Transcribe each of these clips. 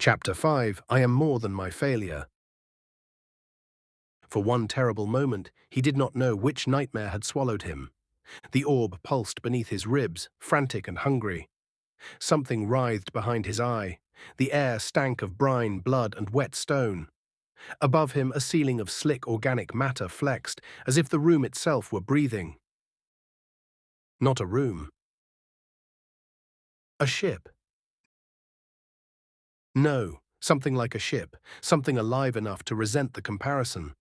Chapter 5. I am more than my failure. For one terrible moment, he did not know which nightmare had swallowed him. The orb pulsed beneath his ribs, frantic and hungry. Something writhed behind his eye. The air stank of brine, blood, and wet stone. Above him, a ceiling of slick organic matter flexed, as if the room itself were breathing. Not a room. A ship. No, something like a ship, something alive enough to resent the comparison.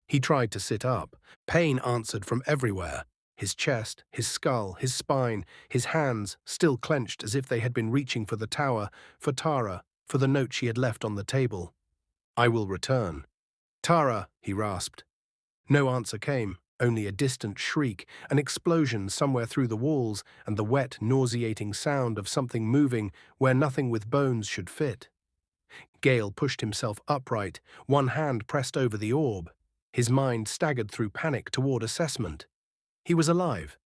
He tried to sit up. Pain answered from everywhere. His chest, his skull, his spine, his hands still clenched as if they had been reaching for the tower, for Tara, for the note she had left on the table. I will return. Tara, he rasped. No answer came, only a distant shriek, an explosion somewhere through the walls, and the wet, nauseating sound of something moving where nothing with bones should fit. Gale pushed himself upright, one hand pressed over the orb. His mind staggered through panic toward assessment. He was alive.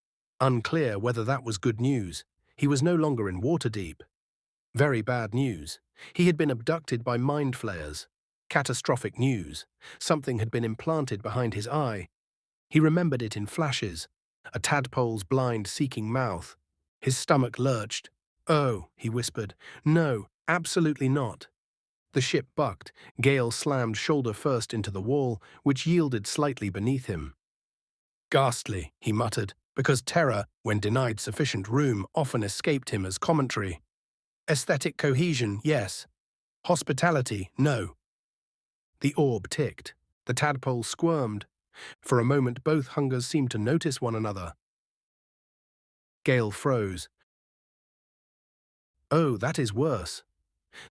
Unclear whether that was good news. He was no longer in Waterdeep. Very bad news. He had been abducted by mind flayers. Catastrophic news. Something had been implanted behind his eye. He remembered it in flashes. A tadpole's blind-seeking mouth. His stomach lurched. "Oh," he whispered. "No, absolutely not." The ship bucked. Gale slammed shoulder first into the wall, which yielded slightly beneath him. Ghastly, he muttered, because terror, when denied sufficient room, often escaped him as commentary. Aesthetic cohesion, yes. Hospitality, no. The orb ticked. The tadpole squirmed. For a moment both hungers seemed to notice one another. Gale froze. Oh, that is worse.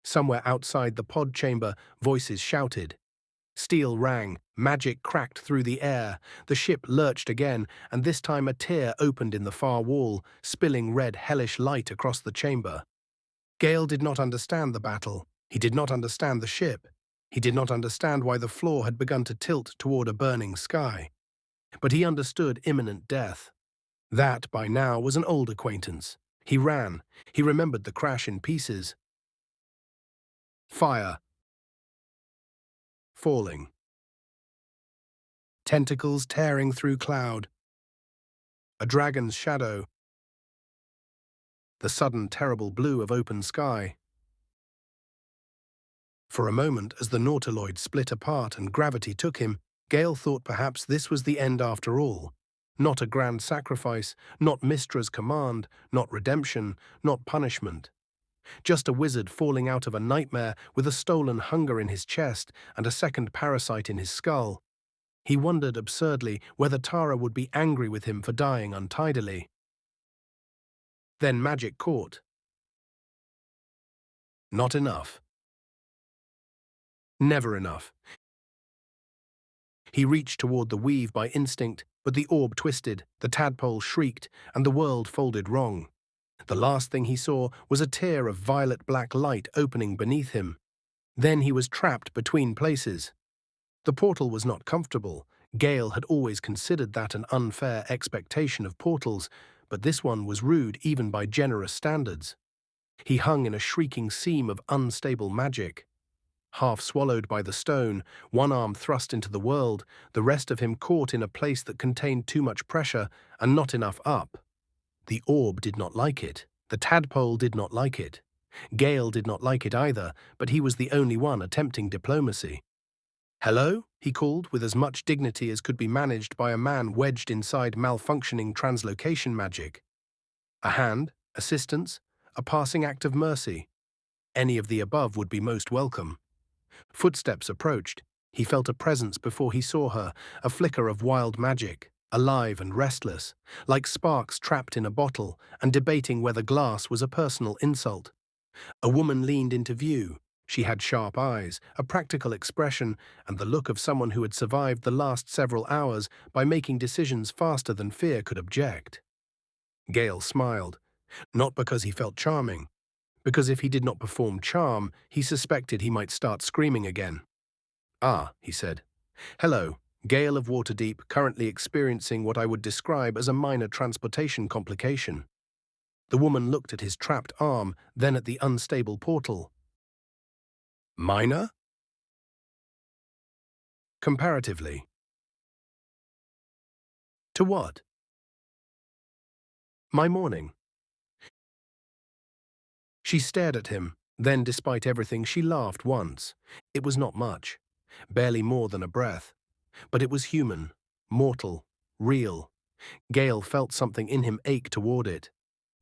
Somewhere outside the pod chamber, voices shouted. Steel rang, magic cracked through the air, the ship lurched again, and this time a tear opened in the far wall, spilling red hellish light across the chamber. Gale did not understand the battle. He did not understand the ship. He did not understand why the floor had begun to tilt toward a burning sky. But he understood imminent death. That, by now, was an old acquaintance. He ran. He remembered the crash in pieces. Fire. Falling. Tentacles tearing through cloud. A dragon's shadow. The sudden terrible blue of open sky. For a moment, as the nautiloid split apart and gravity took him, Gale thought perhaps this was the end after all. Not a grand sacrifice, not Mystra's command, not redemption, not punishment. Just a wizard falling out of a nightmare with a stolen hunger in his chest and a second parasite in his skull. He wondered absurdly whether Tara would be angry with him for dying untidily. Then magic caught. Not enough. Never enough. He reached toward the weave by instinct, but the orb twisted, the tadpole shrieked, and the world folded wrong. The last thing he saw was a tear of violet-black light opening beneath him. Then he was trapped between places. The portal was not comfortable. Gale had always considered that an unfair expectation of portals, but this one was rude even by generous standards. He hung in a shrieking seam of unstable magic. Half swallowed by the stone, one arm thrust into the world, the rest of him caught in a place that contained too much pressure and not enough up. The orb did not like it. The tadpole did not like it. Gale did not like it either, but he was the only one attempting diplomacy. "Hello?" he called with as much dignity as could be managed by a man wedged inside malfunctioning translocation magic. A hand, assistance, a passing act of mercy. Any of the above would be most welcome. Footsteps approached. He felt a presence before he saw her, a flicker of wild magic, alive and restless, like sparks trapped in a bottle and debating whether glass was a personal insult. A woman leaned into view. She had sharp eyes, a practical expression, and the look of someone who had survived the last several hours by making decisions faster than fear could object. Gale smiled, not because he felt charming, because if he did not perform charm, he suspected he might start screaming again. "Ah," he said. "Hello, Gale of Waterdeep, currently experiencing what I would describe as a minor transportation complication." The woman looked at his trapped arm, then at the unstable portal. Minor? Comparatively. To what? My morning. She stared at him, then despite everything she laughed once. It was not much, barely more than a breath. But it was human, mortal, real. Gale felt something in him ache toward it.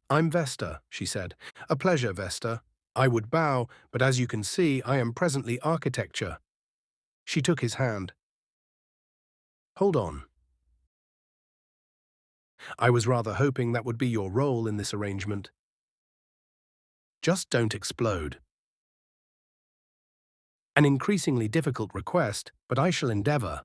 I'm Vesta, she said. A pleasure, Vesta. I would bow, but as you can see, I am presently architecture. She took his hand. Hold on. I was rather hoping that would be your role in this arrangement. Just don't explode. An increasingly difficult request, but I shall endeavor.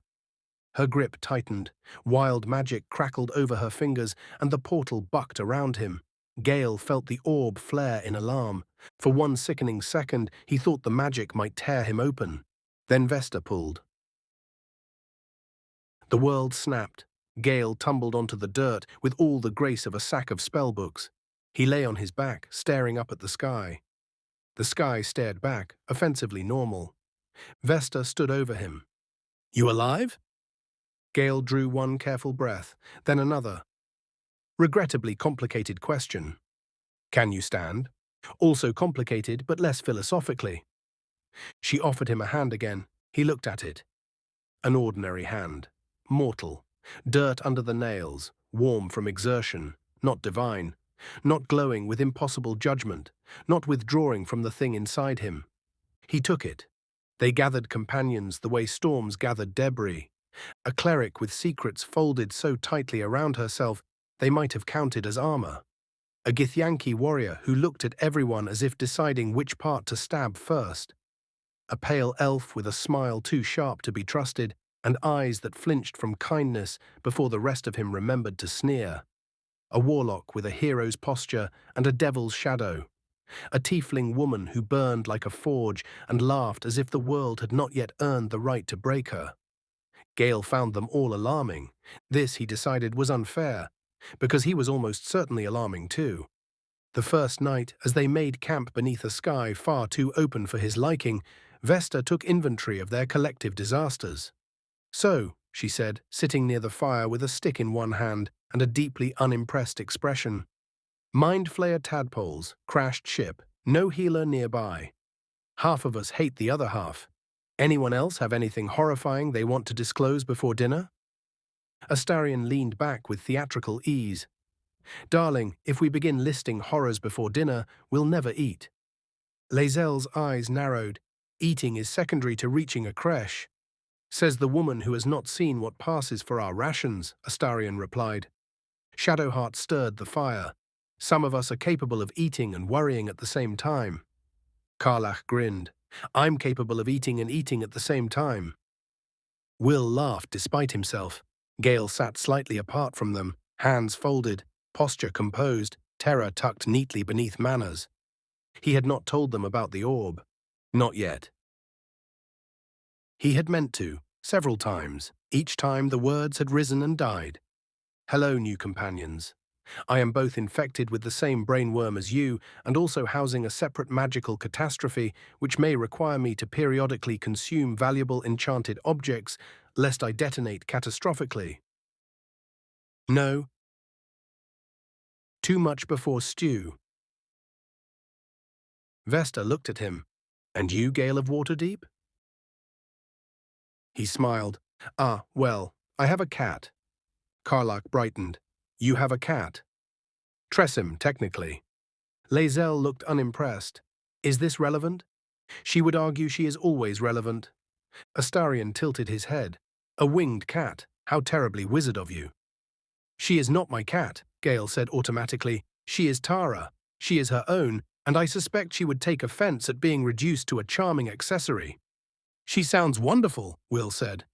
Her grip tightened, wild magic crackled over her fingers, and the portal bucked around him. Gale felt the orb flare in alarm. For one sickening second, he thought the magic might tear him open. Then Vesta pulled. The world snapped. Gale tumbled onto the dirt with all the grace of a sack of spellbooks. He lay on his back, staring up at the sky. The sky stared back, offensively normal. Vesta stood over him. You alive? Gale drew one careful breath, then another. Regrettably complicated question. Can you stand? Also complicated, but less philosophically. She offered him a hand again. He looked at it. An ordinary hand. Mortal. Dirt under the nails, warm from exertion, not divine. Not glowing with impossible judgment, not withdrawing from the thing inside him. He took it. They gathered companions the way storms gathered debris. A cleric with secrets folded so tightly around herself they might have counted as armor. A Githyanki warrior who looked at everyone as if deciding which part to stab first. A pale elf with a smile too sharp to be trusted and eyes that flinched from kindness before the rest of him remembered to sneer. A warlock with a hero's posture and a devil's shadow. A tiefling woman who burned like a forge and laughed as if the world had not yet earned the right to break her. Gale found them all alarming. This, he decided, was unfair, because he was almost certainly alarming too. The first night, as they made camp beneath a sky far too open for his liking, Vesta took inventory of their collective disasters. So, she said, sitting near the fire with a stick in one hand and a deeply unimpressed expression. Mind flayer tadpoles, crashed ship, no healer nearby. Half of us hate the other half. Anyone else have anything horrifying they want to disclose before dinner? Astarion leaned back with theatrical ease. Darling, if we begin listing horrors before dinner, we'll never eat. Lae'zel's eyes narrowed. Eating is secondary to reaching a creche. Says the woman who has not seen what passes for our rations, Astarion replied. Shadowheart stirred the fire. Some of us are capable of eating and worrying at the same time. Karlach grinned. I'm capable of eating and eating at the same time. Will laughed despite himself. Gale sat slightly apart from them, hands folded, posture composed, terror tucked neatly beneath manners. He had not told them about the orb. Not yet. He had meant to, several times. Each time the words had risen and died. Hello, new companions. I am both infected with the same brainworm as you and also housing a separate magical catastrophe which may require me to periodically consume valuable enchanted objects lest I detonate catastrophically. No. Too much before stew. Vesta looked at him. And you, Gale of Waterdeep? He smiled. Ah, well, I have a cat. Karlach brightened. You have a cat. Tressim, technically. Lae'zel looked unimpressed. Is this relevant? She would argue she is always relevant. Astarion tilted his head. A winged cat. How terribly wizard of you. She is not my cat, Gale said automatically. She is Tara. She is her own, and I suspect she would take offense at being reduced to a charming accessory. She sounds wonderful, Will said.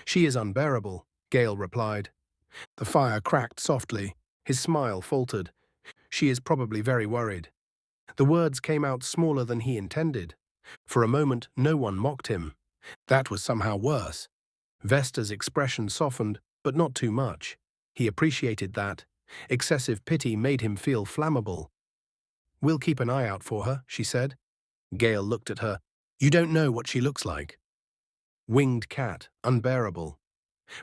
She is unbearable, Gale replied. The fire cracked softly. His smile faltered. She is probably very worried. The words came out smaller than he intended. For a moment, no one mocked him. That was somehow worse. Vesta's expression softened, but not too much. He appreciated that. Excessive pity made him feel flammable. We'll keep an eye out for her, she said. Gale looked at her. You don't know what she looks like. Winged cat, unbearable.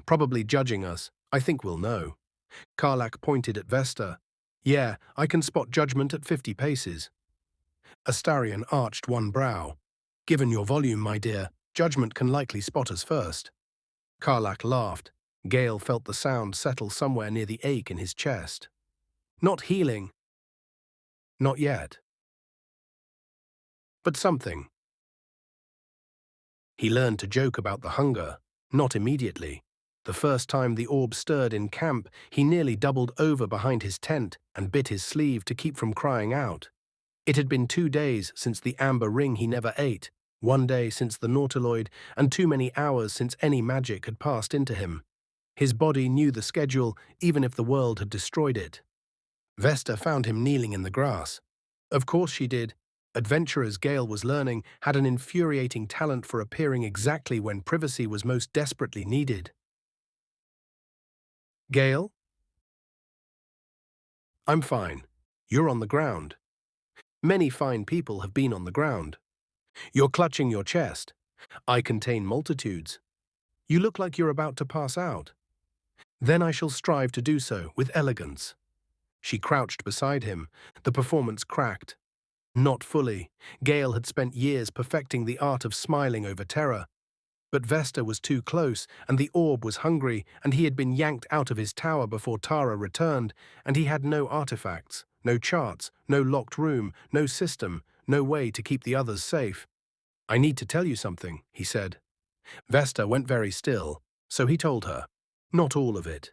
Probably judging us. I think we'll know. Karlak pointed at Vesta. Yeah, I can spot judgment at 50 paces. Astarion arched one brow. Given your volume, my dear, judgment can likely spot us first. Karlak laughed. Gale felt the sound settle somewhere near the ache in his chest. Not healing. Not yet. But something. He learned to joke about the hunger, not immediately. The first time the orb stirred in camp, he nearly doubled over behind his tent and bit his sleeve to keep from crying out. It had been 2 days since the amber ring he never ate, 1 day since the nautiloid, and too many hours since any magic had passed into him. His body knew the schedule, even if the world had destroyed it. Vesta found him kneeling in the grass. Of course she did. Adventurers, Gale was learning, had an infuriating talent for appearing exactly when privacy was most desperately needed. Gale? I'm fine. You're on the ground. Many fine people have been on the ground. You're clutching your chest. I contain multitudes. You look like you're about to pass out. Then I shall strive to do so, with elegance. She crouched beside him. The performance cracked. Not fully. Gale had spent years perfecting the art of smiling over terror. But Vesta was too close, and the orb was hungry, and he had been yanked out of his tower before Tara returned, and he had no artifacts, no charts, no locked room, no system, no way to keep the others safe. I need to tell you something, he said. Vesta went very still, so he told her. Not all of it.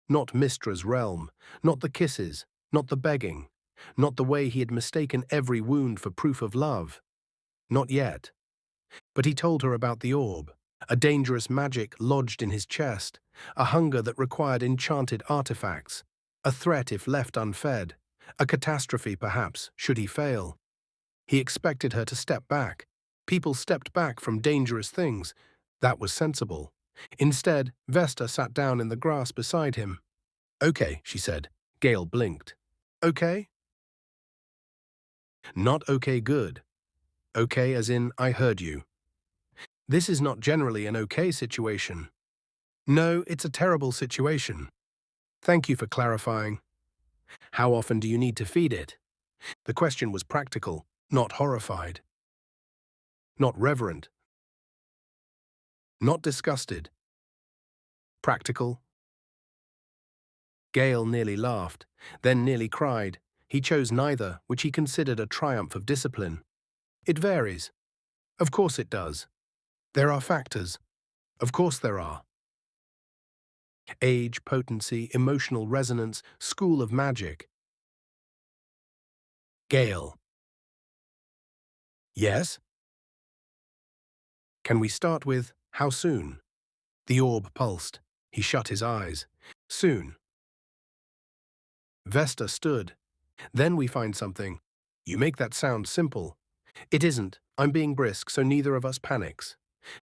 Not Mystra's realm, not the kisses, not the begging, not the way he had mistaken every wound for proof of love. Not yet. But he told her about the orb, a dangerous magic lodged in his chest, a hunger that required enchanted artifacts, a threat if left unfed, a catastrophe perhaps, should he fail. He expected her to step back. People stepped back from dangerous things. That was sensible. Instead, Vesta sat down in the grass beside him. Okay, she said. Gale blinked. Okay? Not okay good. Okay as in, I heard you. This is not generally an okay situation. No, it's a terrible situation. Thank you for clarifying. How often do you need to feed it? The question was practical, not horrified. Not reverent. Not disgusted. Practical. Gale nearly laughed, then nearly cried. He chose neither, which he considered a triumph of discipline. It varies. Of course it does. There are factors. Of course there are. Age, potency, emotional resonance, school of magic. Gale. Yes? Can we start with, how soon? The orb pulsed. He shut his eyes. Soon. Vesta stood. Then we find something. You make that sound simple. It isn't. I'm being brisk, so neither of us panics.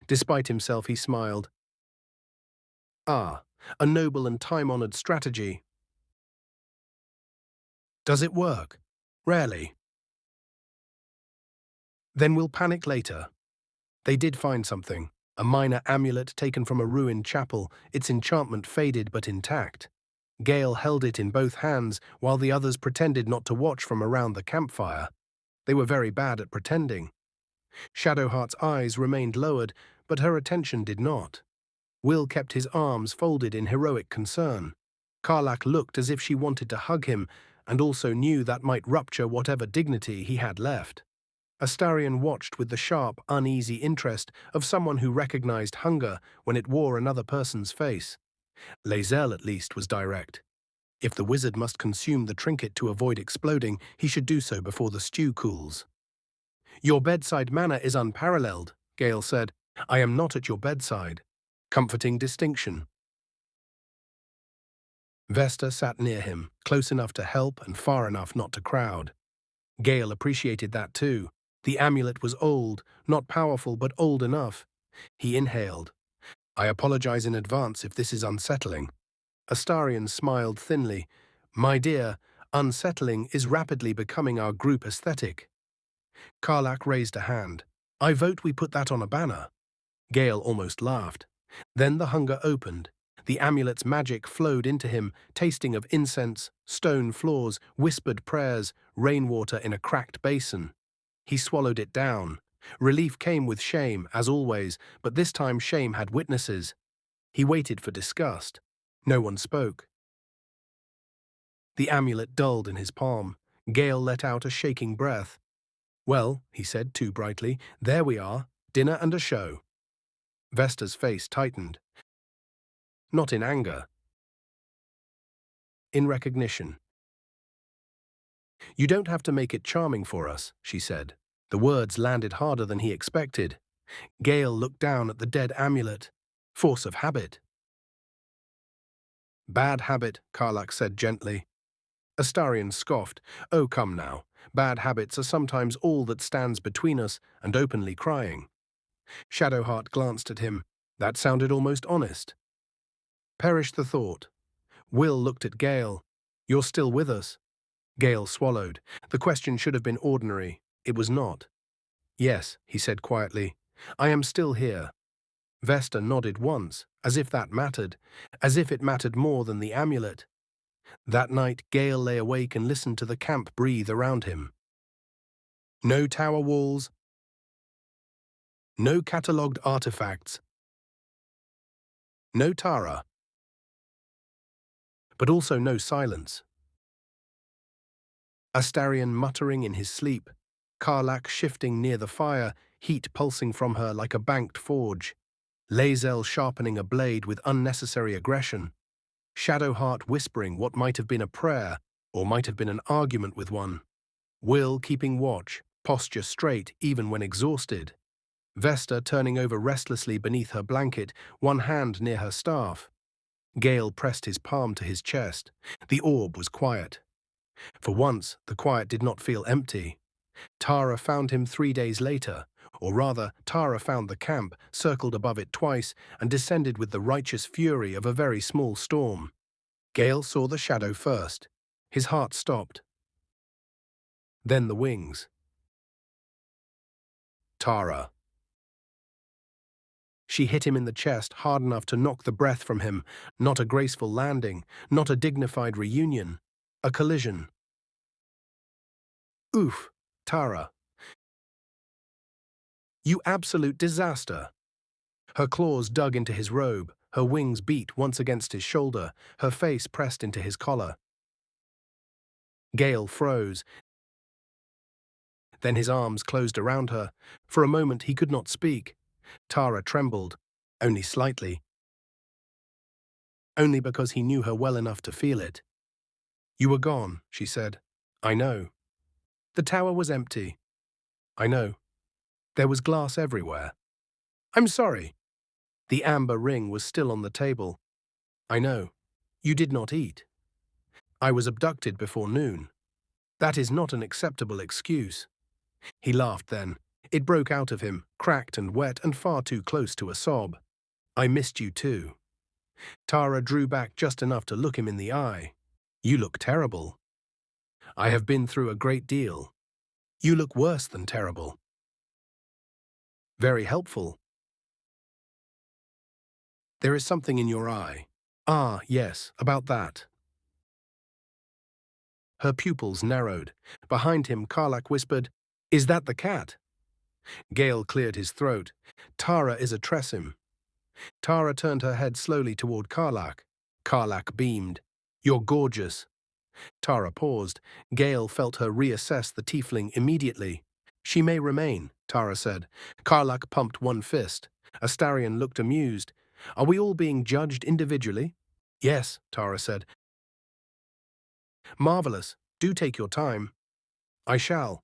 Despite himself, he smiled. Ah, a noble and time-honored strategy. Does it work? Rarely. Then we'll panic later. They did find something. A minor amulet taken from a ruined chapel, its enchantment faded but intact. Gale held it in both hands, while the others pretended not to watch from around the campfire. They were very bad at pretending. Shadowheart's eyes remained lowered, but her attention did not. Will kept his arms folded in heroic concern. Karlak looked as if she wanted to hug him, and also knew that might rupture whatever dignity he had left. Astarion watched with the sharp, uneasy interest of someone who recognized hunger when it wore another person's face. Lae'zel, at least, was direct. If the wizard must consume the trinket to avoid exploding, he should do so before the stew cools. Your bedside manner is unparalleled, Gale said. I am not at your bedside. Comforting distinction. Vesta sat near him, close enough to help and far enough not to crowd. Gale appreciated that too. The amulet was old, not powerful, but old enough. He inhaled. I apologize in advance if this is unsettling. Astarion smiled thinly. My dear, unsettling is rapidly becoming our group aesthetic. Karlak raised a hand. I vote we put that on a banner. Gale almost laughed. Then the hunger opened. The amulet's magic flowed into him, tasting of incense, stone floors, whispered prayers, rainwater in a cracked basin. He swallowed it down. Relief came with shame, as always, but this time shame had witnesses. He waited for disgust. No one spoke. The amulet dulled in his palm. Gale let out a shaking breath. Well, he said too brightly, there we are, dinner and a show. Vesta's face tightened. Not in anger. In recognition. You don't have to make it charming for us, she said. The words landed harder than he expected. Gale looked down at the dead amulet. Force of habit. Bad habit, Karlak said gently. Astarion scoffed. Oh, come now. Bad habits are sometimes all that stands between us and openly crying. Shadowheart glanced at him. That sounded almost honest. Perish the thought. Will looked at Gale. You're still with us? Gale swallowed. The question should have been ordinary. It was not. Yes, he said quietly. I am still here. Vesta nodded once, as if that mattered, as if it mattered more than the amulet. That night, Gale lay awake and listened to the camp breathe around him. No tower walls, no catalogued artifacts, no Tara, but also no silence. Astarion muttering in his sleep, Karlak shifting near the fire, heat pulsing from her like a banked forge, Lae'zel sharpening a blade with unnecessary aggression, Shadowheart whispering what might have been a prayer or might have been an argument with one, Will keeping watch, posture straight even when exhausted, Vesta turning over restlessly beneath her blanket, one hand near her staff. Gale pressed his palm to his chest. The orb was quiet. For once, the quiet did not feel empty. Tara found him 3 days later, or rather, Tara found the camp, circled above it twice, and descended with the righteous fury of a very small storm. Gale saw the shadow first. His heart stopped. Then the wings. Tara. She hit him in the chest hard enough to knock the breath from him, not a graceful landing, not a dignified reunion, a collision. Oof, Tara. You absolute disaster. Her claws dug into his robe, her wings beat once against his shoulder, her face pressed into his collar. Gale froze. Then his arms closed around her. For a moment he could not speak. Tara trembled, only slightly. Only because he knew her well enough to feel it. You were gone, she said. I know. The tower was empty. I know. There was glass everywhere. I'm sorry. The amber ring was still on the table. I know. You did not eat. I was abducted before noon. That is not an acceptable excuse. He laughed then. It broke out of him, cracked and wet and far too close to a sob. I missed you too. Tara drew back just enough to look him in the eye. You look terrible. I have been through a great deal. You look worse than terrible. Very helpful. There is something in your eye. Ah, yes, about that. Her pupils narrowed. Behind him, Karlak whispered, Is that the cat? Gale cleared his throat. Tara is a Tressim. Tara turned her head slowly toward Karlak. Karlak beamed. You're gorgeous. Tara paused. Gale felt her reassess the tiefling immediately. She may remain, Tara said. Karlak pumped one fist. Astarion looked amused. Are we all being judged individually? Yes, Tara said. Marvelous. Do take your time. I shall.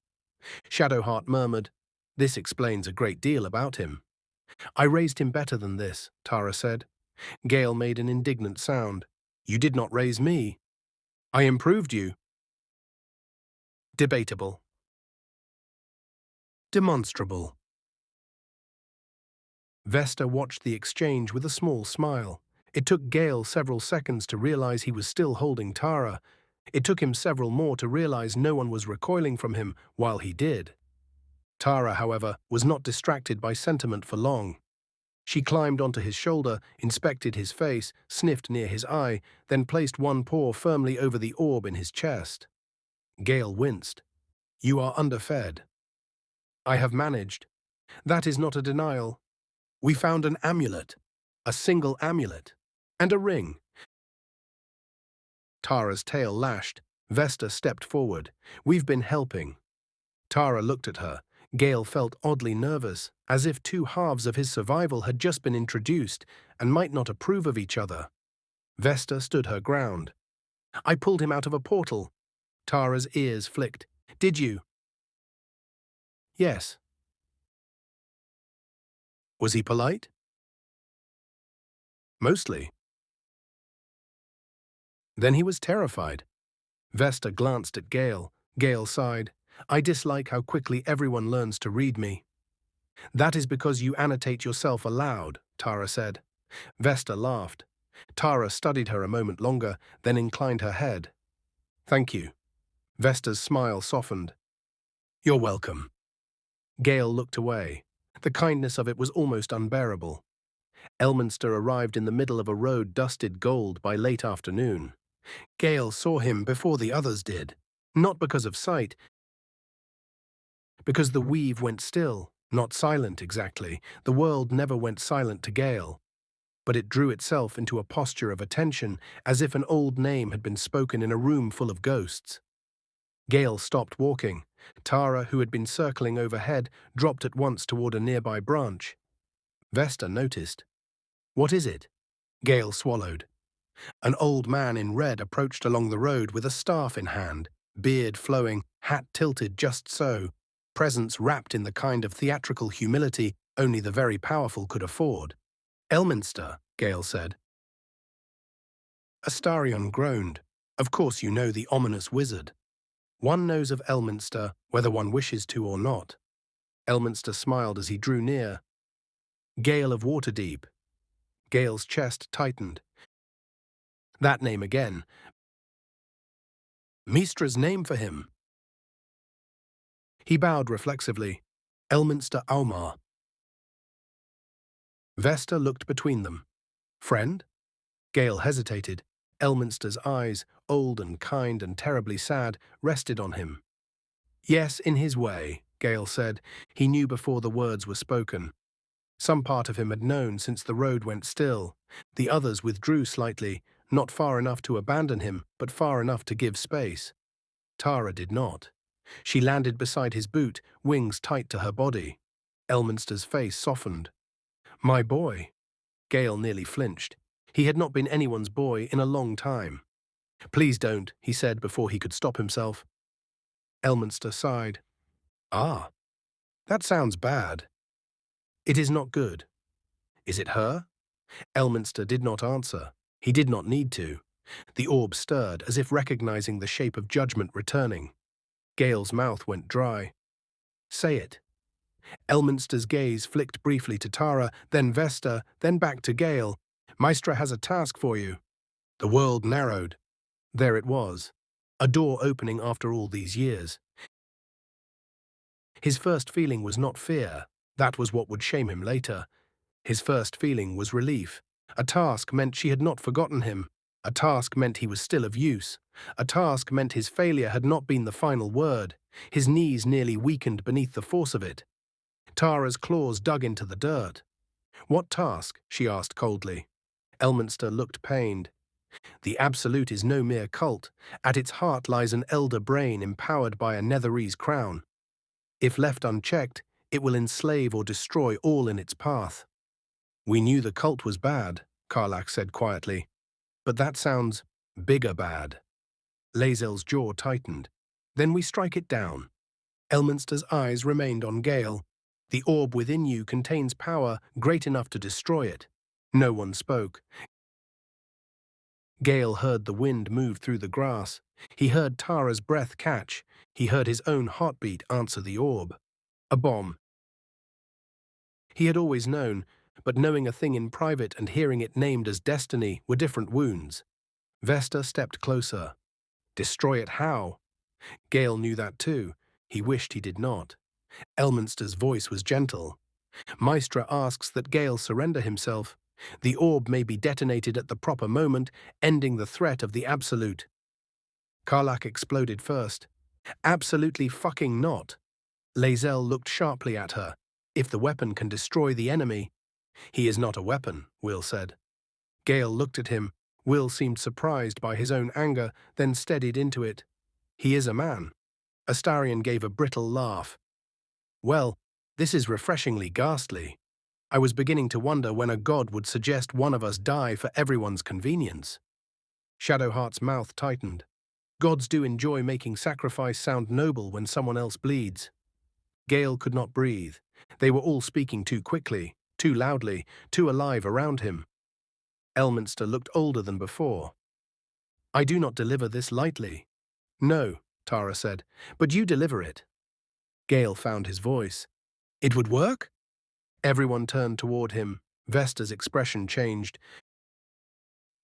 Shadowheart murmured. This explains a great deal about him. I raised him better than this, Tara said. Gale made an indignant sound. You did not raise me. I improved you. Debatable. Demonstrable. Vesta watched the exchange with a small smile. It took Gale several seconds to realize he was still holding Tara. It took him several more to realize no one was recoiling from him while he did. Tara, however, was not distracted by sentiment for long. She climbed onto his shoulder, inspected his face, sniffed near his eye, then placed one paw firmly over the orb in his chest. Gale winced. "You are underfed." "I have managed. That is not a denial. We found an amulet. A single amulet. And a ring." Tara's tail lashed. Vesta stepped forward. "We've been helping." Tara looked at her. Gale felt oddly nervous, as if two halves of his survival had just been introduced and might not approve of each other. Vesta stood her ground. "I pulled him out of a portal." Tara's ears flicked. "Did you?" "Yes." "Was he polite?" "Mostly." "Then he was terrified." Vesta glanced at Gale. Gale sighed. "I dislike how quickly everyone learns to read me." "That is because you annotate yourself aloud," Tara said. Vesta laughed. Tara studied her a moment longer, then inclined her head. "Thank you." Vesta's smile softened. "You're welcome." Gale looked away. The kindness of it was almost unbearable. Elminster arrived in the middle of a road dusted gold by late afternoon. Gale saw him before the others did, not because of sight, because the weave went still, not silent exactly. The world never went silent to Gale, but it drew itself into a posture of attention, as if an old name had been spoken in a room full of ghosts. Gale stopped walking. Tara, who had been circling overhead, dropped at once toward a nearby branch. Vesta noticed. "What is it?" Gale swallowed. An old man in red approached along the road with a staff in hand, beard flowing, hat tilted just so, presence wrapped in the kind of theatrical humility only the very powerful could afford. "Elminster," Gale said. Astarion groaned. "Of course you know the ominous wizard. One knows of Elminster, whether one wishes to or not." Elminster smiled as he drew near. "Gale of Waterdeep." Gale's chest tightened. That name again. Mystra's name for him. He bowed reflexively. "Elminster Aumar." Vesta looked between them. "Friend?" Gale hesitated. Elminster's eyes, old and kind and terribly sad, rested on him. "Yes, in his way," Gale said. He knew before the words were spoken. Some part of him had known since the road went still. The others withdrew slightly, not far enough to abandon him, but far enough to give space. Tara did not. She landed beside his boot, wings tight to her body. Elminster's face softened. "My boy." Gale nearly flinched. He had not been anyone's boy in a long time. "Please don't," he said before he could stop himself. Elminster sighed. "Ah, that sounds bad." "It is not good." "Is it her?" Elminster did not answer. He did not need to. The orb stirred, as if recognizing the shape of judgment returning. Gale's mouth went dry. "Say it." Elminster's gaze flicked briefly to Tara, then Vesta, then back to Gale. "Mystra has a task for you." The world narrowed. There it was. A door opening after all these years. His first feeling was not fear. That was what would shame him later. His first feeling was relief. A task meant she had not forgotten him. A task meant he was still of use. A task meant his failure had not been the final word. His knees nearly weakened beneath the force of it. Tara's claws dug into the dirt. "What task?" she asked coldly. Elminster looked pained. "The Absolute is no mere cult. At its heart lies an elder brain empowered by a Netherese crown. If left unchecked, it will enslave or destroy all in its path." "We knew the cult was bad," Karlach said quietly. "But that sounds bigger bad." Lae'zel's jaw tightened. "Then we strike it down." Elminster's eyes remained on Gale. "The orb within you contains power great enough to destroy it." No one spoke. Gale heard the wind move through the grass. He heard Tara's breath catch. He heard his own heartbeat answer the orb. A bomb. He had always known, but knowing a thing in private and hearing it named as destiny were different wounds. Vesta stepped closer. Destroy it how? Gale knew that too. He wished he did not. Elminster's voice was gentle. Mystra asks that Gale surrender himself. The orb may be detonated at the proper moment, ending the threat of the Absolute. Karlak exploded first. Absolutely fucking not. Lae'zel looked sharply at her. If the weapon can destroy the enemy. He is not a weapon, Will said. Gale looked at him. Will seemed surprised by his own anger, then steadied into it. He is a man. Astarion gave a brittle laugh. Well, this is refreshingly ghastly. I was beginning to wonder when a god would suggest one of us die for everyone's convenience. Shadowheart's mouth tightened. Gods do enjoy making sacrifice sound noble when someone else bleeds. Gale could not breathe. They were all speaking too quickly, too loudly, too alive around him. Elminster looked older than before. I do not deliver this lightly. No, Tara said, but you deliver it. Gale found his voice. It would work? Everyone turned toward him. Vesta's expression changed.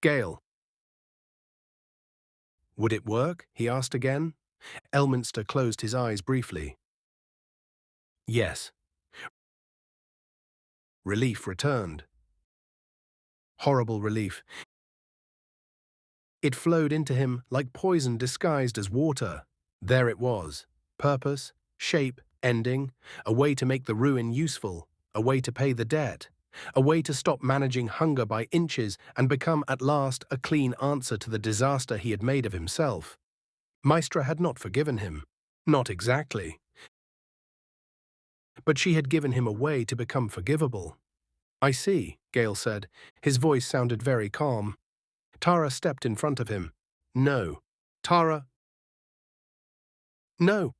Gale. Would it work? He asked again. Elminster closed his eyes briefly. Yes. Relief returned. Horrible relief. It flowed into him like poison disguised as water. There it was. Purpose, shape, ending, a way to make the ruin useful, a way to pay the debt, a way to stop managing hunger by inches and become at last a clean answer to the disaster he had made of himself. Mystra had not forgiven him. Not exactly. But she had given him a way to become forgivable. I see, Gale said. His voice sounded very calm. Tara stepped in front of him. No. Tara. No.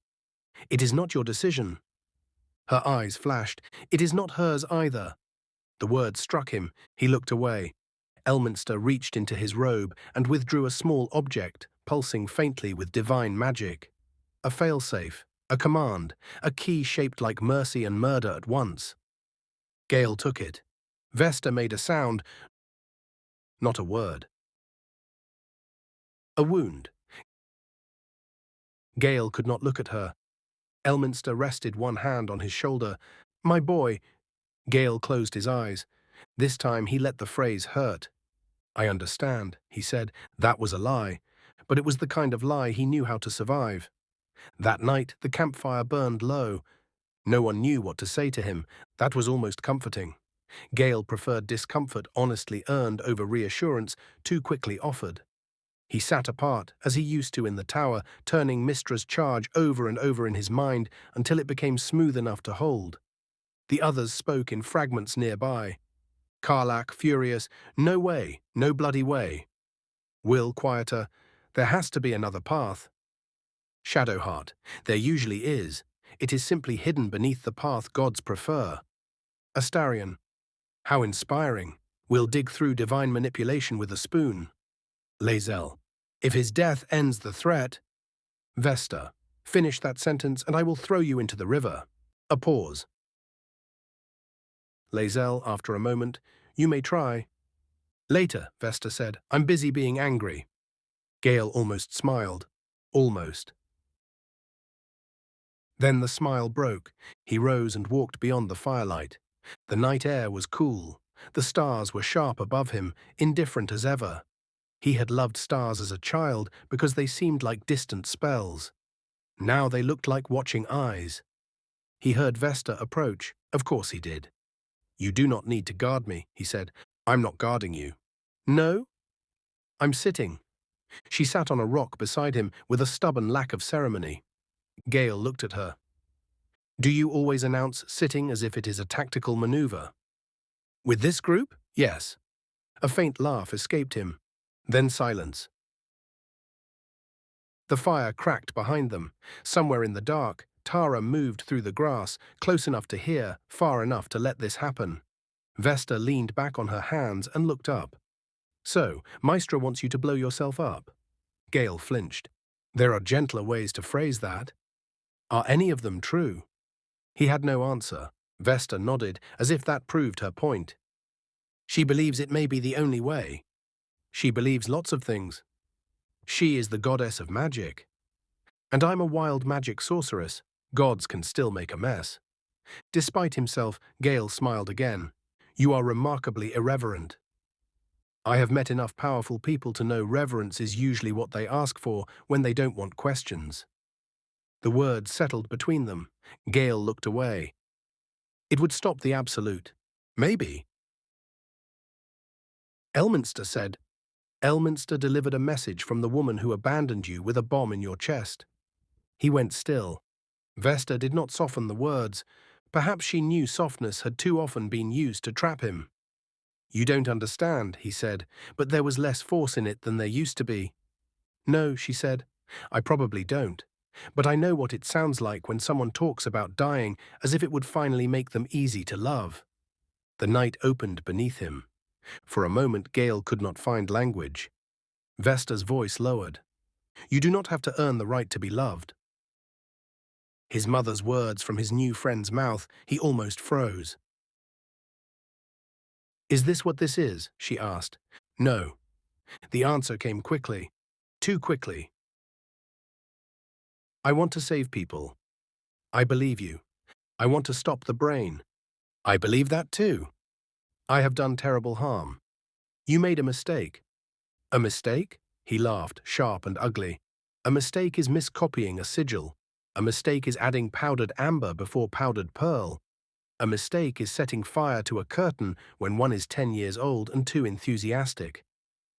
It is not your decision. Her eyes flashed. It is not hers either. The word struck him. He looked away. Elminster reached into his robe and withdrew a small object, pulsing faintly with divine magic. A failsafe, a command, a key shaped like mercy and murder at once. Gale took it. Vesta made a sound, not a word. A wound. Gale could not look at her. Elminster rested one hand on his shoulder. My boy. Gale closed his eyes. This time he let the phrase hurt. I understand, he said. That was a lie. But it was the kind of lie he knew how to survive. That night the campfire burned low. No one knew what to say to him. That was almost comforting. Gale preferred discomfort honestly earned over reassurance too quickly offered. He sat apart, as he used to in the tower, turning Mystra's charge over and over in his mind until it became smooth enough to hold. The others spoke in fragments nearby. Karlak, furious, no way, no bloody way. Will, quieter, there has to be another path. Shadowheart, there usually is. It is simply hidden beneath the path gods prefer. Astarion, how inspiring. We'll dig through divine manipulation with a spoon. Lae'zel, if his death ends the threat. Vesta, finish that sentence and I will throw you into the river. A pause. Lae'zel, after a moment, you may try. Later, Vesta said, I'm busy being angry. Gale almost smiled. Almost. Then the smile broke. He rose and walked beyond the firelight. The night air was cool. The stars were sharp above him, indifferent as ever. He had loved stars as a child because they seemed like distant spells. Now they looked like watching eyes. He heard Vesta approach. Of course he did. You do not need to guard me, he said. I'm not guarding you. No? I'm sitting. She sat on a rock beside him with a stubborn lack of ceremony. Gale looked at her. Do you always announce sitting as if it is a tactical maneuver? With this group? Yes. A faint laugh escaped him. Then silence. The fire cracked behind them. Somewhere in the dark, Tara moved through the grass, close enough to hear, far enough to let this happen. Vesta leaned back on her hands and looked up. So, Mystra wants you to blow yourself up. Gale flinched. There are gentler ways to phrase that. Are any of them true? He had no answer. Vesta nodded, as if that proved her point. She believes it may be the only way. She believes lots of things. She is the goddess of magic. And I'm a wild magic sorceress. Gods can still make a mess. Despite himself, Gale smiled again. You are remarkably irreverent. I have met enough powerful people to know reverence is usually what they ask for when they don't want questions. The words settled between them. Gale looked away. It would stop the absolute. Maybe. Elminster said, Elminster delivered a message from the woman who abandoned you with a bomb in your chest. He went still. Vesta did not soften the words. Perhaps she knew softness had too often been used to trap him. You don't understand, he said, but there was less force in it than there used to be. No, she said, I probably don't. But I know what it sounds like when someone talks about dying as if it would finally make them easy to love. The night opened beneath him. For a moment Gale could not find language. Vesta's voice lowered. You do not have to earn the right to be loved. His mother's words from his new friend's mouth, he almost froze. Is this what this is? She asked. No. The answer came quickly. Too quickly. I want to save people. I believe you. I want to stop the brain. I believe that too. I have done terrible harm. You made a mistake. A mistake? He laughed, sharp and ugly. A mistake is miscopying a sigil. A mistake is adding powdered amber before powdered pearl. A mistake is setting fire to a curtain when one is 10 years old and too enthusiastic.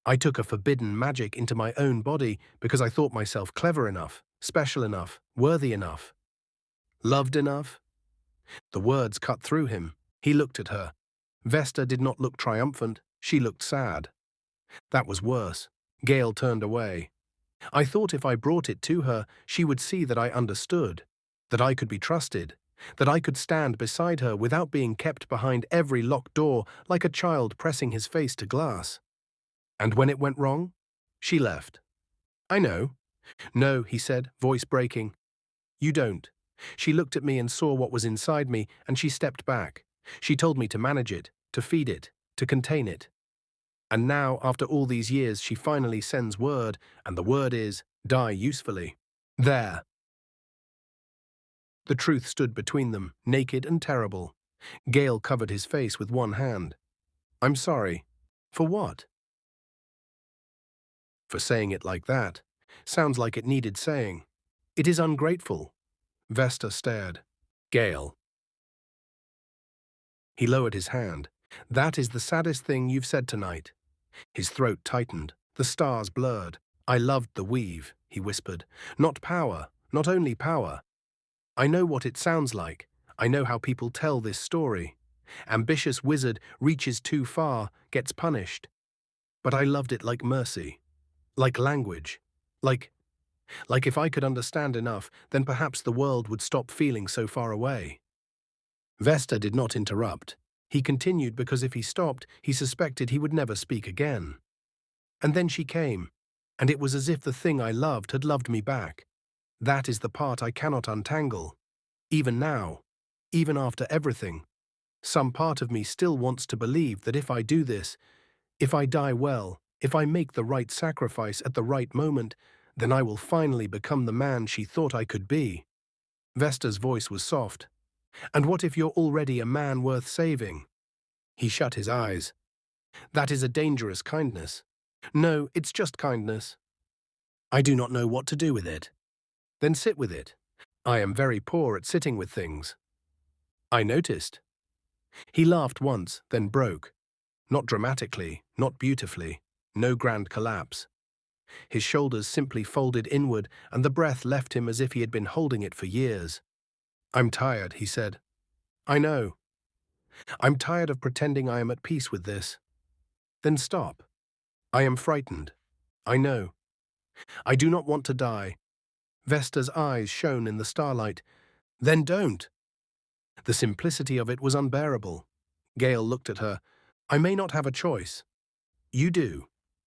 I took a forbidden magic into my own body because I thought myself clever enough, special enough, worthy enough. Loved enough? The words cut through him. He looked at her. Vesta did not look triumphant. She looked sad. That was worse. Gale turned away. I thought if I brought it to her, she would see that I understood, that I could be trusted, that I could stand beside her without being kept behind every locked door like a child pressing his face to glass. And when it went wrong, she left. I know. No, he said, voice breaking. You don't. She looked at me and saw what was inside me, and she stepped back. She told me to manage it, to feed it, to contain it. And now, after all these years, she finally sends word, and the word is, die usefully. There. The truth stood between them, naked and terrible. Gale covered his face with one hand. I'm sorry. For what? For saying it like that. Sounds like it needed saying. It is ungrateful. Vesta stared. Gale. He lowered his hand. That is the saddest thing you've said tonight. His throat tightened. The stars blurred. I loved the weave, he whispered. Not power, not only power. I know what it sounds like. I know how people tell this story. Ambitious wizard reaches too far, gets punished. But I loved it like mercy. Like language. Like if I could understand enough, then perhaps the world would stop feeling so far away. Vesta did not interrupt. He continued because if he stopped, he suspected he would never speak again. And then she came, and it was as if the thing I loved had loved me back. That is the part I cannot untangle. Even now, even after everything, some part of me still wants to believe that if I do this, if I die well, if I make the right sacrifice at the right moment, then I will finally become the man she thought I could be. Vesta's voice was soft. And what if you're already a man worth saving? He shut his eyes. That is a dangerous kindness. No, it's just kindness. I do not know what to do with it. Then sit with it. I am very poor at sitting with things. I noticed. He laughed once, then broke. Not dramatically, not beautifully, no grand collapse. His shoulders simply folded inward, and the breath left him as if he had been holding it for years. I'm tired, he said. I know. I'm tired of pretending I am at peace with this. Then stop. I am frightened. I know. I do not want to die. Vesta's eyes shone in the starlight. Then don't. The simplicity of it was unbearable. Gale looked at her. I may not have a choice. You do.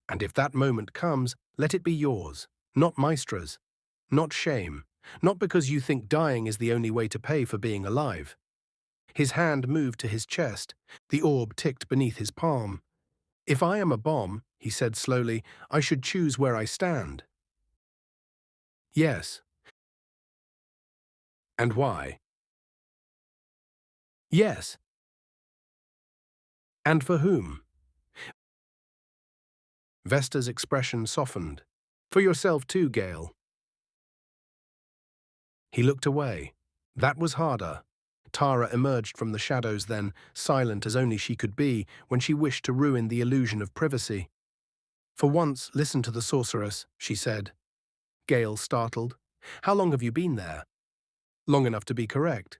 And if that moment comes, let it be yours, not Mystra's. Not shame. Not because you think dying is the only way to pay for being alive. His hand moved to his chest. The orb ticked beneath his palm. If I am a bomb, he said slowly, I should choose where I stand. Yes. And why? Yes. And for whom? Vesta's expression softened. For yourself too, Gale. He looked away. That was harder. Tara emerged from the shadows then, silent as only she could be when she wished to ruin the illusion of privacy. For once, listen to the sorceress, she said. Gale startled. How long have you been there? Long enough to be correct.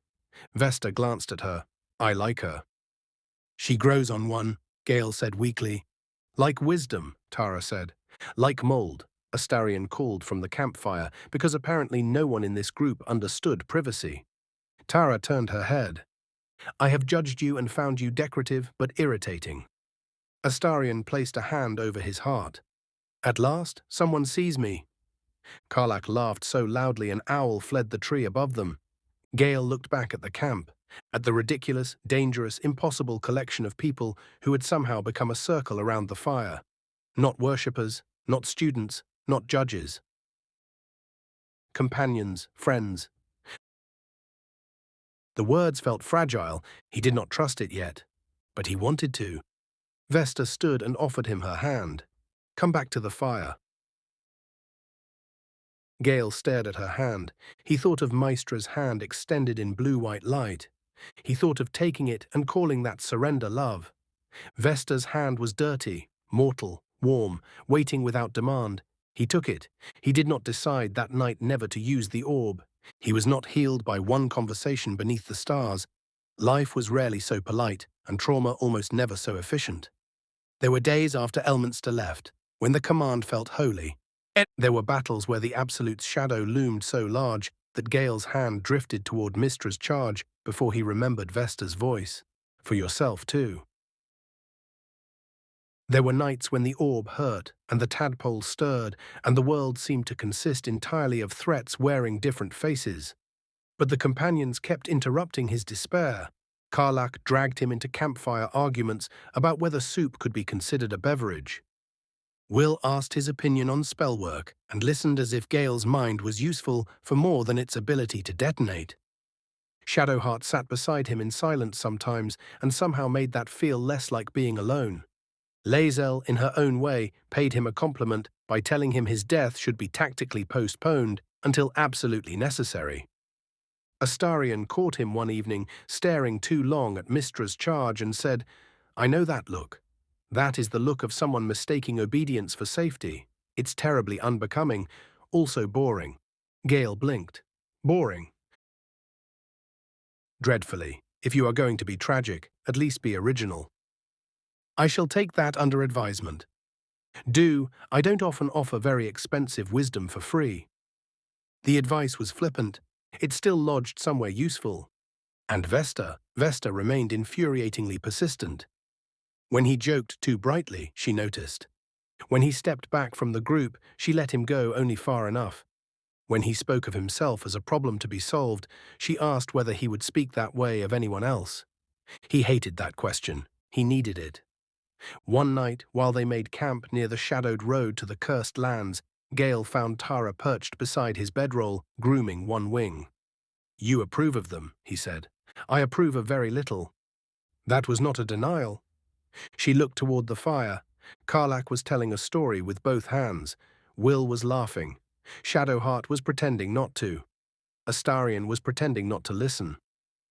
Vesta glanced at her. I like her. She grows on one, Gale said weakly. Like wisdom, Tara said. Like mold, Astarion called from the campfire, because apparently no one in this group understood privacy. Tara turned her head. I have judged you and found you decorative but irritating. Astarion placed a hand over his heart. At last, someone sees me. Karlach laughed so loudly an owl fled the tree above them. Gale looked back at the camp, at the ridiculous, dangerous, impossible collection of people who had somehow become a circle around the fire. Not worshippers, not students, not judges. Companions, friends. The words felt fragile. He did not trust it yet. But he wanted to. Vesta stood and offered him her hand. Come back to the fire. Gale stared at her hand. He thought of Mystra's hand extended in blue-white light. He thought of taking it and calling that surrender love. Vesta's hand was dirty, mortal, warm, waiting without demand. He took it. He did not decide that night never to use the orb. He was not healed by one conversation beneath the stars. Life was rarely so polite, and trauma almost never so efficient. There were days after Elminster left, when the command felt holy. There were battles where the Absolute's shadow loomed so large that Gale's hand drifted toward Mystra's charge before he remembered Vesta's voice. For yourself, too. There were nights when the orb hurt, and the tadpole stirred, and the world seemed to consist entirely of threats wearing different faces. But the companions kept interrupting his despair. Karlach dragged him into campfire arguments about whether soup could be considered a beverage. Will asked his opinion on spellwork and listened as if Gale's mind was useful for more than its ability to detonate. Shadowheart sat beside him in silence sometimes and somehow made that feel less like being alone. Lae'zel, in her own way, paid him a compliment by telling him his death should be tactically postponed until absolutely necessary. Astarion caught him one evening staring too long at Mystra's charge and said, I know that look. That is the look of someone mistaking obedience for safety. It's terribly unbecoming, also boring. Gale blinked. Boring. Dreadfully. If you are going to be tragic, at least be original. I shall take that under advisement. I don't often offer very expensive wisdom for free. The advice was flippant. It still lodged somewhere useful. And Vesta remained infuriatingly persistent. When he joked too brightly, she noticed. When he stepped back from the group, she let him go only far enough. When he spoke of himself as a problem to be solved, she asked whether he would speak that way of anyone else. He hated that question. He needed it. One night, while they made camp near the shadowed road to the cursed lands, Gale found Tara perched beside his bedroll, grooming one wing. You approve of them, he said. I approve of very little. That was not a denial. She looked toward the fire. Karlach was telling a story with both hands. Will was laughing. Shadowheart was pretending not to. Astarion was pretending not to listen.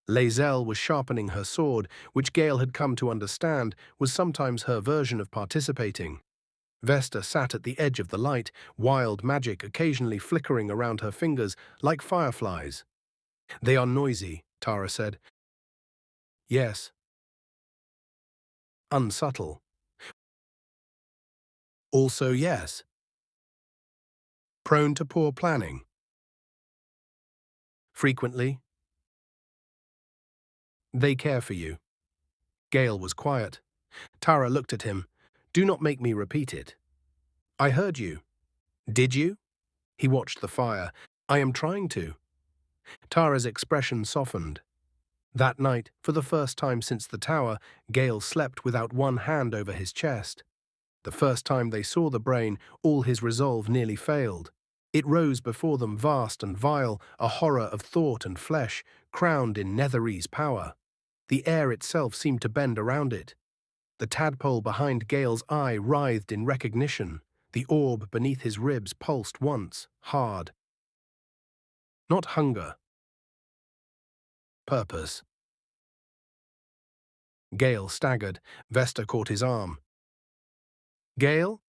Lae'zel was sharpening her sword, which Gale had come to understand was sometimes her version of participating. Vesta sat at the edge of the light, wild magic occasionally flickering around her fingers like fireflies. They are noisy, Tara said. Yes. Unsubtle. Also yes. Prone to poor planning. Frequently. They care for you. Gale was quiet. Tara looked at him. Do not make me repeat it. I heard you. Did you? He watched the fire. I am trying to. Tara's expression softened. That night, for the first time since the tower, Gale slept without one hand over his chest. The first time they saw the brain, all his resolve nearly failed. It rose before them vast and vile, a horror of thought and flesh, crowned in Netherese power. The air itself seemed to bend around it. The tadpole behind Gale's eye writhed in recognition. The orb beneath his ribs pulsed once, hard. Not hunger. Purpose. Gale staggered. Vesta caught his arm. Gale?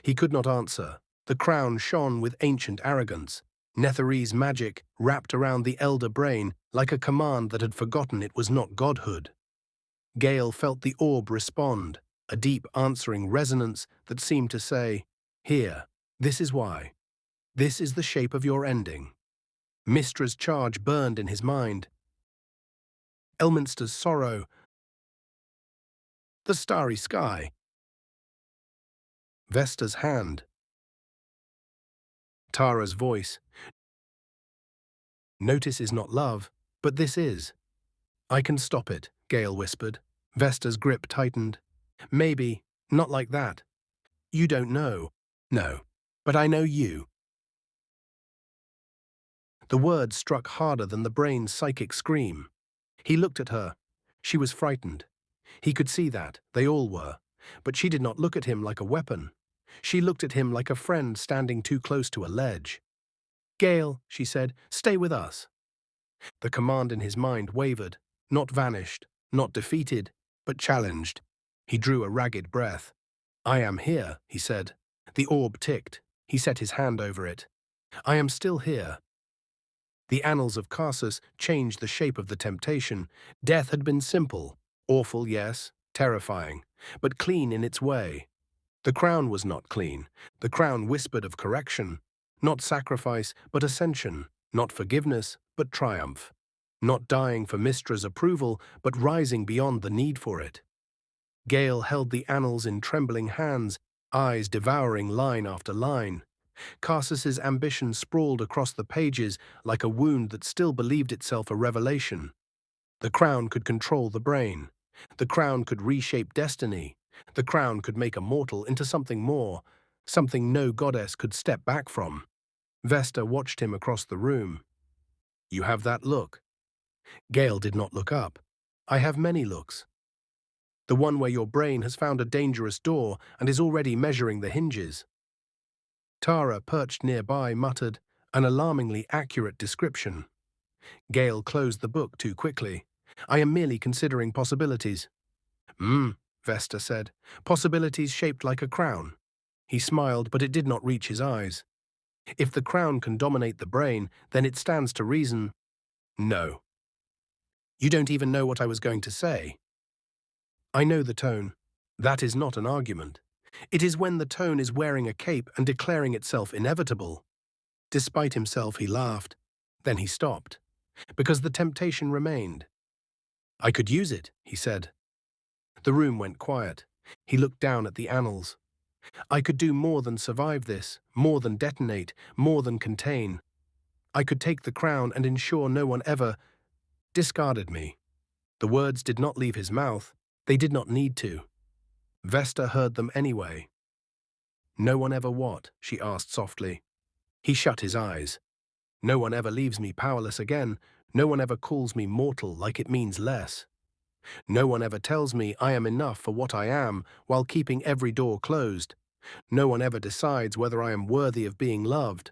He could not answer. The crown shone with ancient arrogance. Netherese magic wrapped around the elder brain like a command that had forgotten it was not godhood. Gale felt the orb respond, a deep answering resonance that seemed to say, "Here, this is why. This is the shape of your ending." Mystra's charge burned in his mind. Elminster's sorrow, the starry sky. Vesta's hand. Tara's voice. Notice is not love, but this is. I can stop it, Gale whispered. Vesta's grip tightened. Maybe, not like that. You don't know. No, but I know you. The words struck harder than the brain's psychic scream. He looked at her. She was frightened. He could see that, they all were. But she did not look at him like a weapon. She looked at him like a friend standing too close to a ledge. Gale, she said, stay with us. The command in his mind wavered, not vanished, not defeated, but challenged. He drew a ragged breath. I am here, he said. The orb ticked. He set his hand over it. I am still here. The annals of Carsus changed the shape of the temptation. Death had been simple, awful, yes, terrifying, but clean in its way. The crown was not clean. The crown whispered of correction, not sacrifice, but ascension, not forgiveness, but triumph, not dying for Mystra's approval, but rising beyond the need for it. Gale held the annals in trembling hands, eyes devouring line after line. Carsus's ambition sprawled across the pages like a wound that still believed itself a revelation. The crown could control the brain. The crown could reshape destiny. The crown could make a mortal into something more, something no goddess could step back from. Vesta watched him across the room. You have that look. Gale did not look up. I have many looks. The one where your brain has found a dangerous door and is already measuring the hinges. Tara, perched nearby, muttered, an alarmingly accurate description. Gale closed the book too quickly. I am merely considering possibilities. Vesta said. Possibilities shaped like a crown. He smiled, but it did not reach his eyes. If the crown can dominate the brain, then it stands to reason. No. You don't even know what I was going to say. I know the tone. That is not an argument. It is when the tone is wearing a cape and declaring itself inevitable. Despite himself, he laughed. Then he stopped, because the temptation remained. I could use it, he said. The room went quiet. He looked down at the annals. I could do more than survive this, more than detonate, more than contain. I could take the crown and ensure no one ever discarded me. The words did not leave his mouth. They did not need to. Vesta heard them anyway. No one ever what? She asked softly. He shut his eyes. No one ever leaves me powerless again. No one ever calls me mortal like it means less. No one ever tells me I am enough for what I am while keeping every door closed. No one ever decides whether I am worthy of being loved.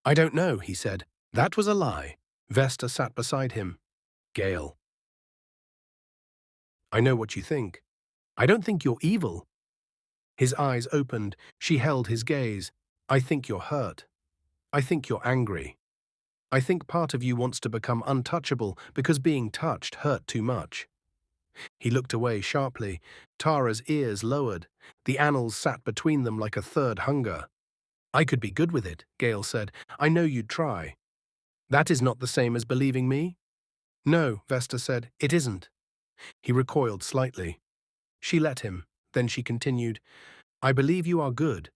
I don't know, he said. That was a lie. Vesta sat beside him. Gale. I know what you think. I don't think you're evil. His eyes opened. She held his gaze. I think you're hurt. I think you're angry. I think part of you wants to become untouchable because being touched hurt too much. He looked away sharply. Tara's ears lowered. The annals sat between them like a third hunger. I could be good with it, Gale said. I know you'd try. That is not the same as believing me? No, Vesta said, it isn't. He recoiled slightly. She let him. Then she continued, I believe you are good.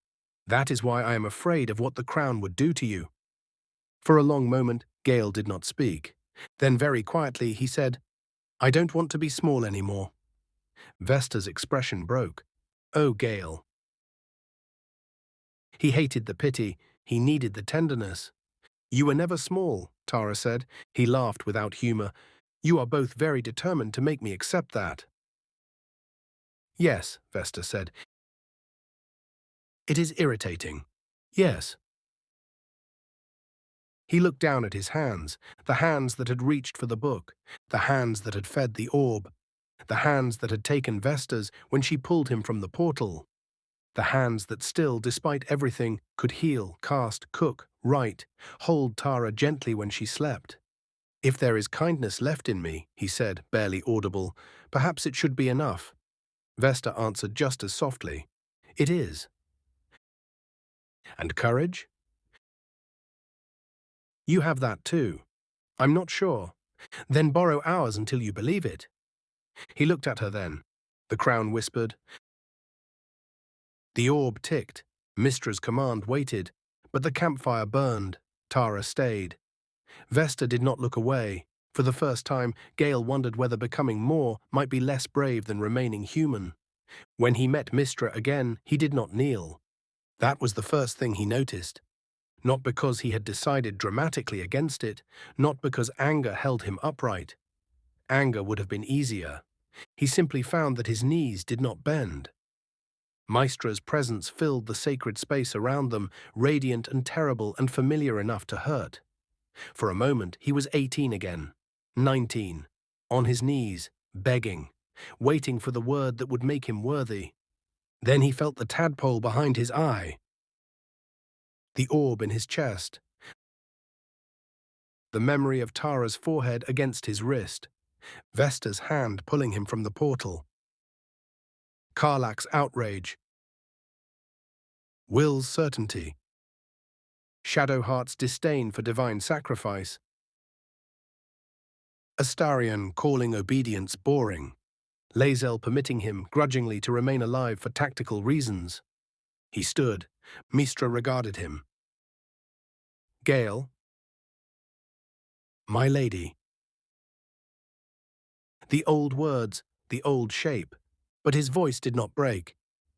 That is why I am afraid of what the crown would do to you. For a long moment, Gale did not speak. Then very quietly he said, I don't want to be small anymore. Vesta's expression broke. Oh, Gale. He hated the pity, he needed the tenderness. "You were never small," Tara said. He laughed without humor. "You are both very determined to make me accept that." "Yes," Vesta said. "It is irritating." "Yes." He looked down at his hands, the hands that had reached for the book, the hands that had fed the orb, the hands that had taken Vesta's when she pulled him from the portal, the hands that still, despite everything, could heal, cast, cook, write, hold Tara gently when she slept. "If there is kindness left in me," he said, barely audible, "perhaps it should be enough." Vesta answered just as softly, "It is." "And courage?" "You have that too." "I'm not sure." "Then borrow ours until you believe it." He looked at her then. The crown whispered. The orb ticked. Mystra's command waited, but the campfire burned. Tara stayed. Vesta did not look away. For the first time, Gale wondered whether becoming more might be less brave than remaining human. When he met Mystra again, he did not kneel. That was the first thing he noticed. Not because he had decided dramatically against it, not because anger held him upright. Anger would have been easier. He simply found that his knees did not bend. Mystra's presence filled the sacred space around them, radiant and terrible and familiar enough to hurt. For a moment, he was 18 again, 19, on his knees, begging, waiting for the word that would make him worthy. Then he felt the tadpole behind his eye, the orb in his chest, the memory of Tara's forehead against his wrist, Vesta's hand pulling him from the portal, Karlak's outrage, Will's certainty, Shadowheart's disdain for divine sacrifice, Astarion calling obedience boring, Lae'zel permitting him grudgingly to remain alive for tactical reasons. He stood. Mystra regarded him. "Gale." "My lady." The old words, the old shape, but his voice did not break.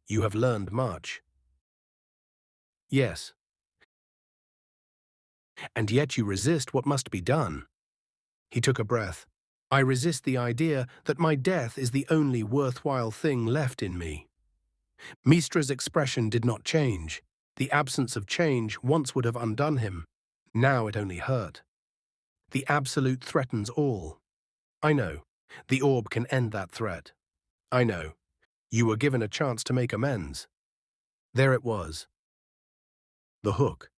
"You have learned much." "Yes." "And yet you resist what must be done." He took a breath. "I resist the idea that my death is the only worthwhile thing left in me." Mystra's expression did not change. The absence of change once would have undone him. Now it only hurt. "The absolute threatens all." "I know. The orb can end that threat." "I know. You were given a chance to make amends." There it was. The hook.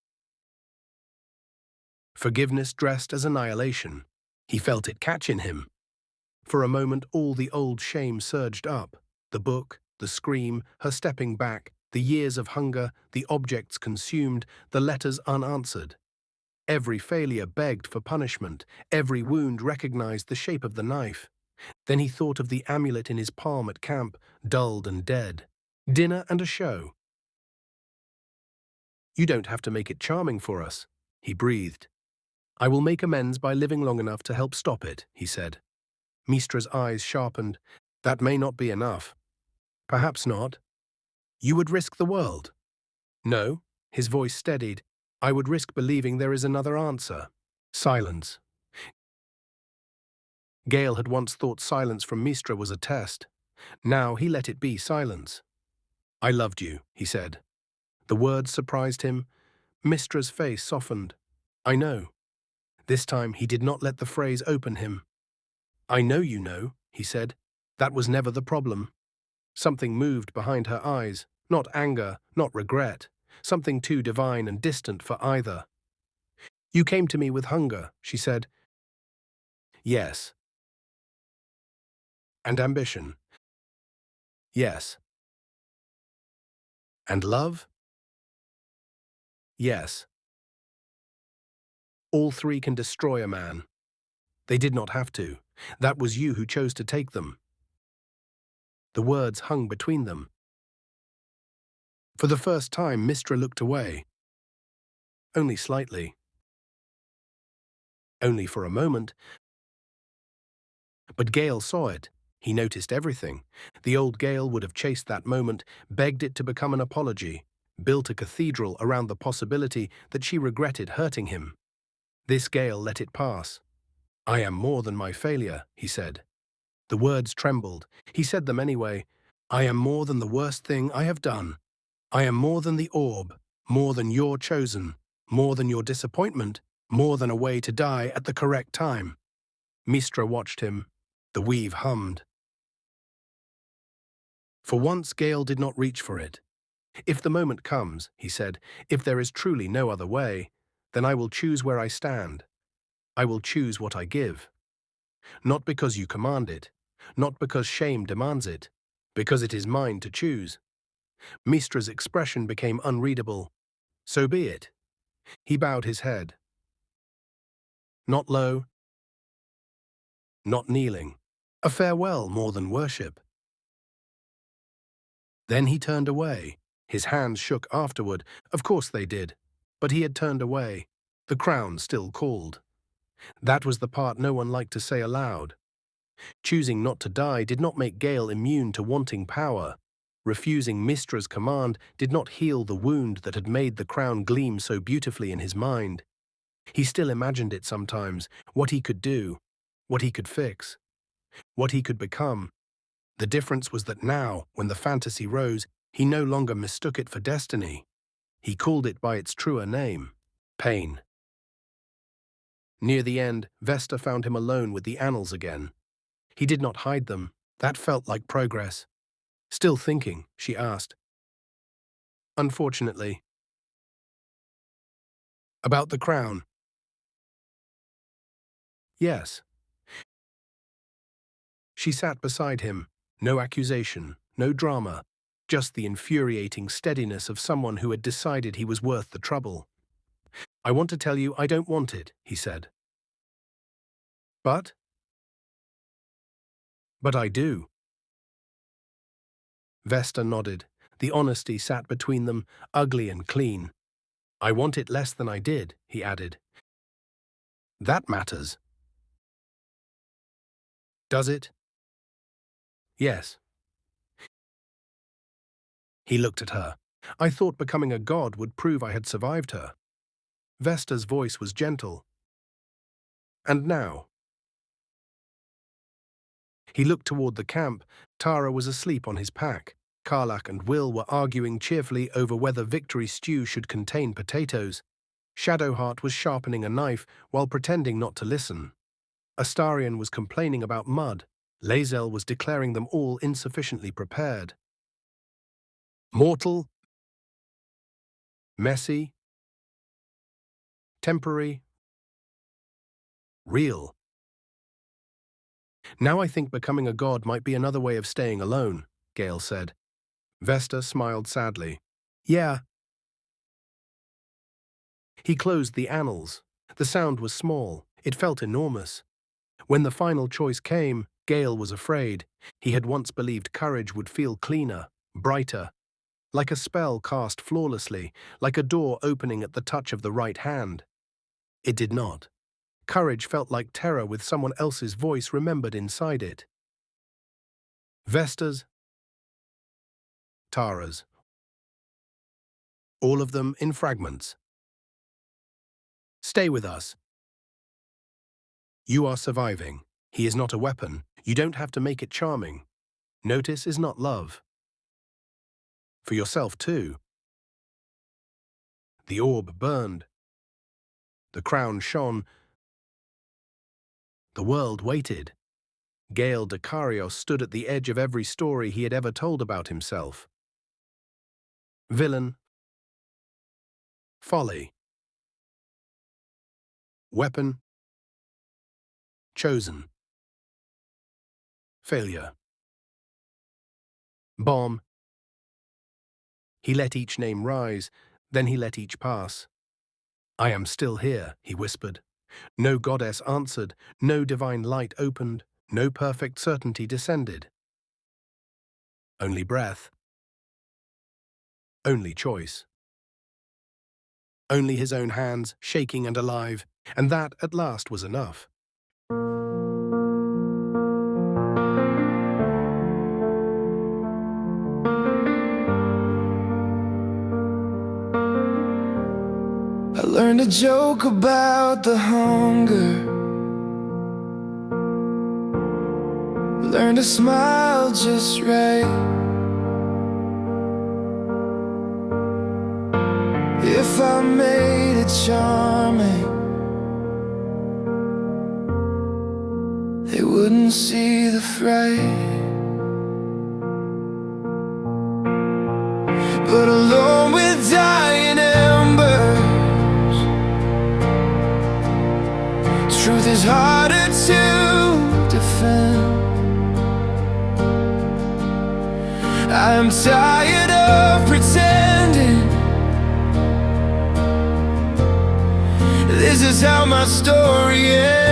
Forgiveness dressed as annihilation. He felt it catch in him. For a moment all the old shame surged up. The book, the scream, her stepping back, the years of hunger, the objects consumed, the letters unanswered. Every failure begged for punishment, every wound recognized the shape of the knife. Then he thought of the amulet in his palm at camp, dulled and dead. Dinner and a show. "You don't have to make it charming for us," he breathed. "I will make amends by living long enough to help stop it," he said. Mystra's eyes sharpened. "That may not be enough." "Perhaps not." "You would risk the world." "No." His voice steadied. "I would risk believing there is another answer." Silence. Gale had once thought silence from Mystra was a test. Now he let it be silence. "I loved you," he said. The words surprised him. Mystra's face softened. "I know." This time he did not let the phrase open him. "I know you know," he said. "That was never the problem." Something moved behind her eyes, not anger, not regret, something too divine and distant for either. "You came to me with hunger," she said. "Yes." "And ambition." "Yes." "And love?" "Yes." All three can destroy a man. They did not have to. That was you who chose to take them. The words hung between them. For the first time, Mystra looked away. Only slightly. Only for a moment. But Gale saw it. He noticed everything. The old Gale would have chased that moment, begged it to become an apology. built a cathedral around the possibility that she regretted hurting him. This Gale let it pass. "I am more than my failure," he said. The words trembled. He said them anyway. "I am more than the worst thing I have done. I am more than the orb, more than your chosen, more than your disappointment, more than a way to die at the correct time." Mystra watched him. The weave hummed. For once, Gale did not reach for it. "If the moment comes," he said, "if there is truly no other way, then I will choose where I stand. I will choose what I give. Not because you command it, not because shame demands it, because it is mine to choose." Mystra's expression became unreadable. "So be it." He bowed his head. Not low, not kneeling. A farewell more than worship. Then he turned away. His hands shook afterward. Of course they did. But he had turned away. The crown still called. That was the part no one liked to say aloud. Choosing not to die did not make Gale immune to wanting power. Refusing Mystra's command did not heal the wound that had made the crown gleam so beautifully in his mind. He still imagined it sometimes, what he could do, what he could fix, what he could become. The difference was that now, when the fantasy rose, he no longer mistook it for destiny. He called it by its truer name: pain. Near the end, Vesta found him alone with the annals again. He did not hide them. That felt like progress. "Still thinking?" she asked. "Unfortunately." "About the crown?" "Yes." She sat beside him. No accusation, no drama, just the infuriating steadiness of someone who had decided he was worth the trouble. "I want to tell you I don't want it," he said. But I do." Vesta nodded. The honesty sat between them, ugly and clean. "I want it less than I did," he added. "That matters." "Does it?" "Yes." He looked at her. "I thought becoming a god would prove I had survived her." Vesta's voice was gentle. "And now?" He looked toward the camp. Tara was asleep on his pack. Karlach and Will were arguing cheerfully over whether victory stew should contain potatoes. Shadowheart was sharpening a knife while pretending not to listen. Astarion was complaining about mud. Lae'zel was declaring them all insufficiently prepared. Mortal, messy, temporary, real. "Now I think becoming a god might be another way of staying alone," Gale said. Vesta smiled sadly. "Yeah." He closed the annals. The sound was small. It felt enormous. When the final choice came, Gale was afraid. He had once believed courage would feel cleaner, brighter, like a spell cast flawlessly, like a door opening at the touch of the right hand. It did not. Courage felt like terror with someone else's voice remembered inside it. Vesta's, Tara's. All of them in fragments. "Stay with us. You are surviving. He is not a weapon. You don't have to make it charming. Notice is not love. For yourself, too." The orb burned. The crown shone. The world waited. Gale Dekarios stood at the edge of every story he had ever told about himself. Villain. Folly. Weapon. Chosen. Failure. Bomb. He let each name rise, then he let each pass. "I am still here," he whispered. No goddess answered, no divine light opened, no perfect certainty descended. Only breath. Only choice. Only his own hands, shaking and alive, and that at last was enough. Learn to joke about the hunger, learn to smile just right. If I made it charming, they wouldn't see the fright. But alone with dying embers, truth is harder to defend. I am tired of pretending. This is how my story ends.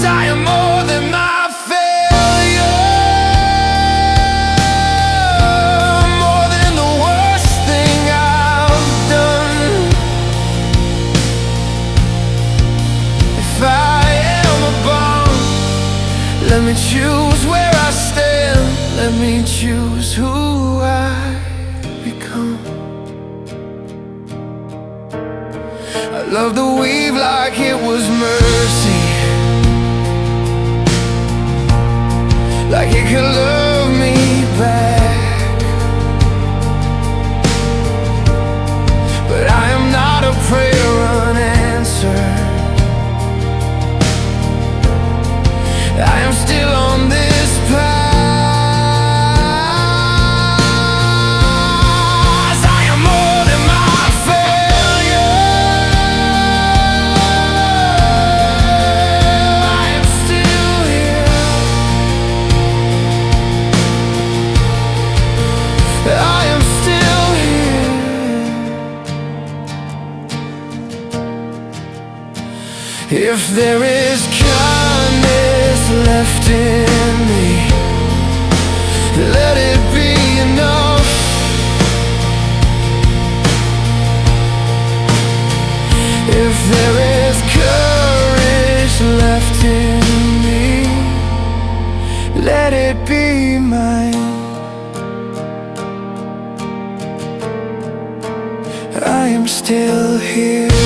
I am more than my failure, more than the worst thing I've done. If I am a bomb, let me choose where I stand. Let me choose who I become. I love to weave like it was mercy, like it could love me back. But I am not a prayer unanswered. I am still on this path. I am more than my failure. I am still here. I am still here. If there is kindness left in me, let it be enough. If there is courage left in me, let it be mine. I am still here.